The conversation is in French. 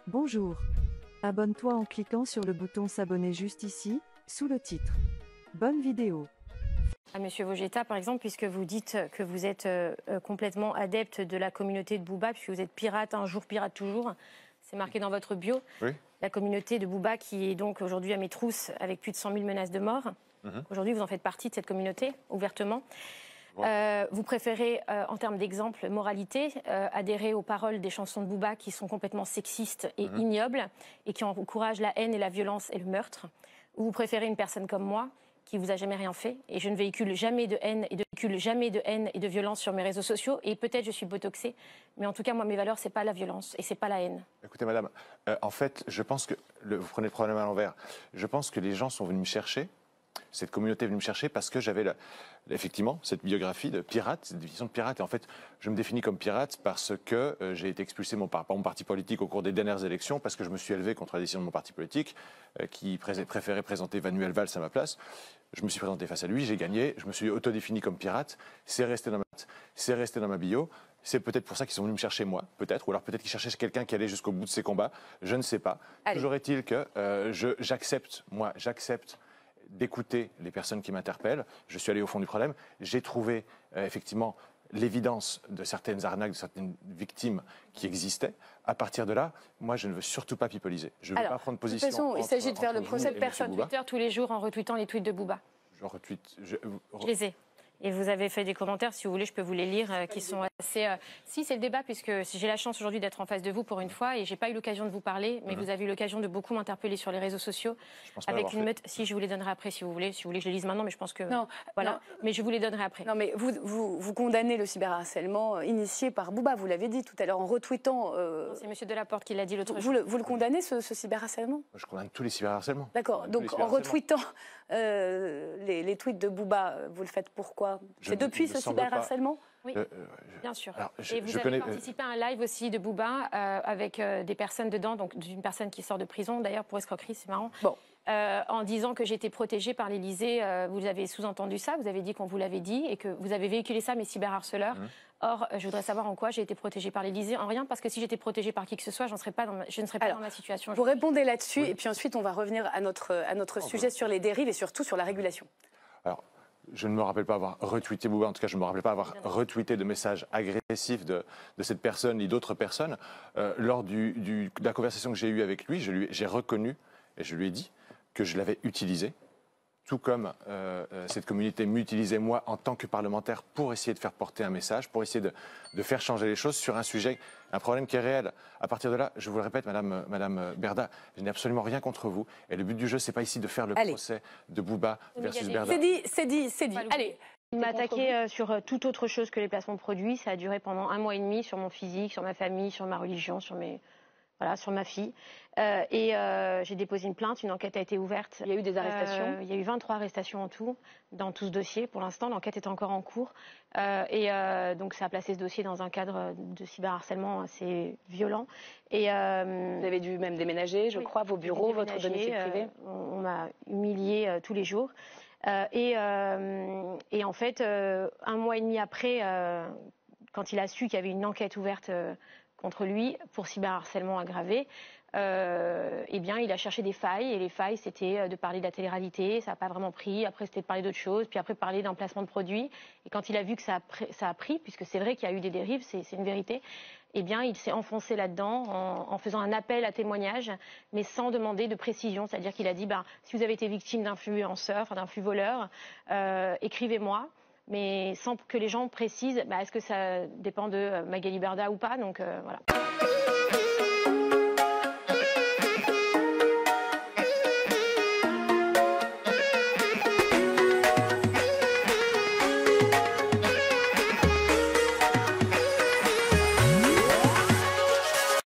Bonjour. Abonne-toi en cliquant sur le bouton s'abonner juste ici, sous le titre. Bonne vidéo. À Monsieur Vogetta, par exemple, puisque vous dites que vous êtes complètement adepte de la communauté de Booba, puisque vous êtes pirate un jour, pirate toujours, c'est marqué dans votre bio. Oui. La communauté de Booba qui est donc aujourd'hui à mes trousses avec plus de 100 000 menaces de mort. Aujourd'hui, vous en faites partie de cette communauté, ouvertement. Vous préférez, en termes d'exemple, moralité, adhérer aux paroles des chansons de Booba qui sont complètement sexistes et ignobles et qui encouragent la haine et la violence et le meurtre. Ou vous préférez une personne comme moi qui vous a jamais rien fait et je ne véhicule jamais de haine et de violence sur mes réseaux sociaux et peut-être je suis botoxée, mais en tout cas moi mes valeurs c'est pas la violence et c'est pas la haine. Écoutez madame, en fait je pense que vous prenez le problème à l'envers. Je pense que les gens sont venus me chercher. Cette communauté est venue me chercher parce que j'avais effectivement cette biographie de pirate, cette définition de pirate. Et en fait, je me définis comme pirate parce que j'ai été expulsé par mon parti politique au cours des dernières élections, parce que je me suis élevé contre la décision de mon parti politique qui préférait présenter Manuel Valls à ma place. Je me suis présenté face à lui, j'ai gagné, je me suis autodéfini comme pirate. C'est resté dans ma bio. C'est peut-être pour ça qu'ils sont venus me chercher moi, peut-être, ou alors peut-être qu'ils cherchaient quelqu'un qui allait jusqu'au bout de ses combats. Je ne sais pas. Toujours est-il que j'accepte d'écouter les personnes qui m'interpellent. Je suis allé au fond du problème. J'ai trouvé effectivement l'évidence de certaines arnaques, de certaines victimes qui existaient. À partir de là, moi, je ne veux surtout pas pipoliser. Je ne veux pas prendre position. De toute façon, il s'agit de faire le procès de personne Twitter tous les jours en retweetant les tweets de Booba. Je retweete. Je les ai. Et vous avez fait des commentaires, si vous voulez, je peux vous les lire, qui sont assez... Si, c'est le débat, puisque j'ai la chance aujourd'hui d'être en face de vous pour une fois, et j'ai pas eu l'occasion de vous parler, mais vous avez eu l'occasion de beaucoup m'interpeller sur les réseaux sociaux, avec une meute... Si, je vous les donnerai après, si vous voulez que je les lise maintenant, mais je pense que... Non, voilà, non. Mais je vous les donnerai après. Non, mais vous condamnez le cyberharcèlement initié par Booba, vous l'avez dit tout à l'heure, en retweetant... C'est Monsieur Delaporte qui l'a dit l'autre jour. Vous le condamnez, ce cyberharcèlement? Je condamne tous les cyberharcèlements. D'accord, donc en retweetant les tweets de Booba, vous le faites pourquoi? C'est depuis ce cyberharcèlement? Oui, bien sûr. Alors, et vous avez participé à un live aussi de Booba avec des personnes dedans, donc d'une personne qui sort de prison d'ailleurs pour escroquerie, c'est marrant. Bon. En disant que j'étais protégée par l'Élysée, vous avez sous-entendu ça, vous avez dit qu'on vous l'avait dit et que vous avez véhiculé ça, mes cyberharceleurs. Or, je voudrais savoir en quoi j'ai été protégée par l'Élysée. En rien, parce que si j'étais protégée par qui que ce soit, je ne serais pas dans ma situation. Vous répondez là-dessus, et puis ensuite on va revenir à notre sujet sur les dérives et surtout sur la régulation. Alors, je ne me rappelle pas avoir retweeté Booba, en tout cas je ne me rappelle pas avoir retweeté de messages agressifs de cette personne ni d'autres personnes. Lors de la conversation que j'ai eue avec lui, j'ai reconnu et je lui ai dit que je l'avais utilisé, tout comme cette communauté m'utilisait moi en tant que parlementaire pour essayer de faire porter un message, pour essayer de faire changer les choses sur un sujet, un problème qui est réel. À partir de là, je vous le répète, Madame Berda, je n'ai absolument rien contre vous. Et le but du jeu, c'est pas ici de faire le procès de Booba versus Berda. C'est dit. Allez. Il m'a attaqué sur toute autre chose que les placements de produits. Ça a duré pendant 1 mois et demi sur mon physique, sur ma famille, sur ma religion, sur ma fille. J'ai déposé une plainte, une enquête a été ouverte. Il y a eu des arrestations il y a eu 23 arrestations en tout, dans tout ce dossier. Pour l'instant, l'enquête est encore en cours. Donc ça a placé ce dossier dans un cadre de cyberharcèlement assez violent. Vous avez dû même déménager, je crois, vos bureaux, votre domicile privé. On m'a humiliée tous les jours. En fait, 1 mois et demi après, quand il a su qu'il y avait une enquête ouverte contre lui pour cyberharcèlement aggravé, il a cherché des failles, et les failles c'était de parler de la télé-réalité, ça n'a pas vraiment pris, après c'était de parler d'autres choses, puis après parler d'un placement de produit, et quand il a vu que ça a pris, puisque c'est vrai qu'il y a eu des dérives, c'est une vérité, il s'est enfoncé là-dedans en faisant un appel à témoignage, mais sans demander de précision, c'est-à-dire qu'il a dit si vous avez été victime d'influenceurs, d'un flux voleur, écrivez-moi. Mais sans que les gens précisent est-ce que ça dépend de Magali Berda ou pas, donc voilà.